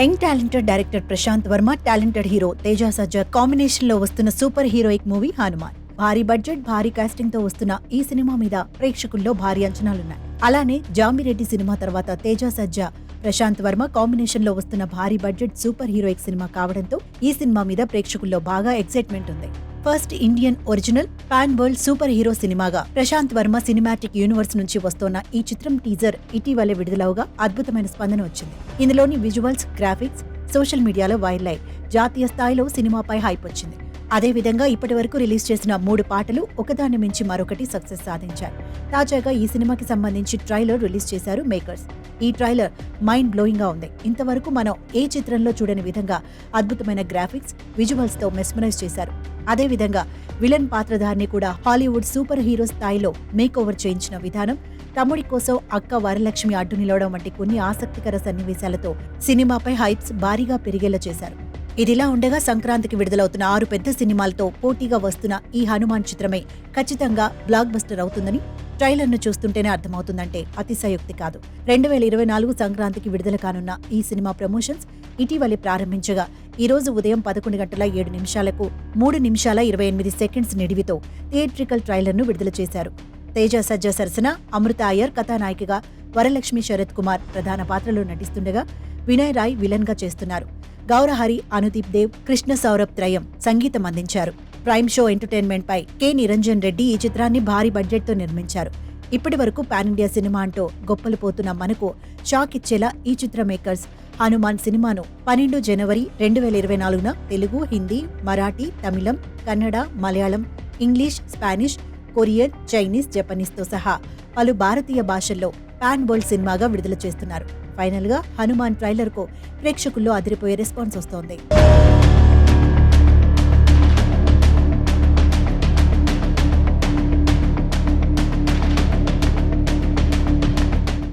Young talented director Prashanth Varma, talented hero Teja Sajja combination లో వస్తున్న super heroic movie Hanuman. భారీ బడ్జెట్, భారీ కాస్టింగ్ తో వస్తున్న ఈ సినిమా మీద ప్రేక్షకుల్లో భారీ అంచనాలున్నాయి. అలానే జాంబిరెడ్డి సినిమా తర్వాత తేజ సజ్జా, ప్రశాంత్ వర్మ కాంబినేషన్ లో వస్తున్న భారీ బడ్జెట్ సూపర్ హీరోయిక్ సినిమా కావడంతో ఈ సినిమా మీద ప్రేక్షకుల్లో బాగా ఎక్సైట్మెంట్ ఉంది. First Indian original pan world super hero సినిమాగా ప్రశాంత్ వర్మ సినిమాటిక్ యూనివర్స్ నుంచి వస్తోన్న ఈ చిత్రం టీజర్ ఇటీవలే విడుదలవుగా అద్భుతమైన స్పందన వచ్చింది. ఇందులోని విజువల్స్, గ్రాఫిక్స్ సోషల్ మీడియాలో వైరల్ అయ్యాయి. జాతీయ స్థాయిలో సినిమాపై హైప్ వచ్చింది. అదేవిధంగా ఇప్పటి వరకు రిలీజ్ చేసిన 3 పాటలు ఒకదాన్ని మించి మరొకటి సక్సెస్ సాధించాయి. తాజాగా ఈ సినిమాకి సంబంధించి ట్రైలర్ రిలీజ్ చేశారు మేకర్స్. ఈ ట్రైలర్ మైండ్ బ్లోయింగ్ గా ఉంది. ఇంతవరకు మనం ఏ చిత్రంలో చూడని విధంగా అద్భుతమైన గ్రాఫిక్స్, విజువల్స్ తో మెస్మరైజ్ చేశారు. అదేవిధంగా విలన్ పాత్రధారిని కూడా హాలీవుడ్ సూపర్ హీరో స్థాయిలో మేక్ ఓవర్ చేయించిన విధానం, తమ్ముడి కోసం అక్క వరలక్ష్మి అడ్డు నిలవడం వంటి కొన్ని ఆసక్తికర సన్నివేశాలతో సినిమాపై హైప్స్ భారీగా పెరిగేలా చేశారు. ఇదిలా ఉండగా సంక్రాంతికి విడుదలవుతున్న 6 పెద్ద సినిమాలతో పోటీగా వస్తున్న ఈ హనుమాన్ చిత్రమే ఖచ్చితంగా బ్లాక్ బస్టర్ అవుతుందని ట్రైలర్ను చూస్తుంటేనే అర్థమవుతుందంటే అతిశయోక్తి కాదు. 2024 సంక్రాంతికి విడుదల కానున్న ఈ సినిమా ప్రమోషన్స్ ఇటీవలే ప్రారంభించగా ఈ రోజు ఉదయం 11:07 3 నిమిషాల 28 సెకండ్స్ నిడివితో థియేట్రికల్ ట్రైలర్ను విడుదల చేశారు. తేజ సజ్జా సరసన అమృత అయ్యర్ కథానాయికగా, వరలక్ష్మి శరత్ కుమార్ ప్రధాన పాత్రలో నటిస్తుండగా వినయ్ రాయ్ విలన్ గా చేస్తున్నారు. గౌరహరి, అనుదీప్ దేవ్, కృష్ణ సౌరభ్ త్రయం సంగీతం అందించారు. ప్రైమ్ షో ఎంటర్టైన్మెంట్ పై కె నిరంజన్ రెడ్డి ఈ చిత్రాన్ని భారీ బడ్జెట్ తో నిర్మించారు. ఇప్పటి వరకు పాన్ ఇండియా సినిమా అంటూ గొప్పలు పోతున్న మనకు షాక్ ఇచ్చేలా ఈ చిత్ర మేకర్స్ హనుమాన్ సినిమాను 12 జనవరి 2024 Telugu, Hindi, Marathi, Tamil, Kannada, Malayalam, English, Spanish, Korean, Chinese, Japanese తో సహా పలు భారతీయ భాషల్లో పాన్ వరల్డ్ సినిమాగా విడుదల చేస్తున్నారు. ఫైనల్ గా హనుమాన్ ట్రైలర్ కు ప్రేక్షకుల్లో అదిరిపోయే రెస్పాన్స్ వస్తోంది.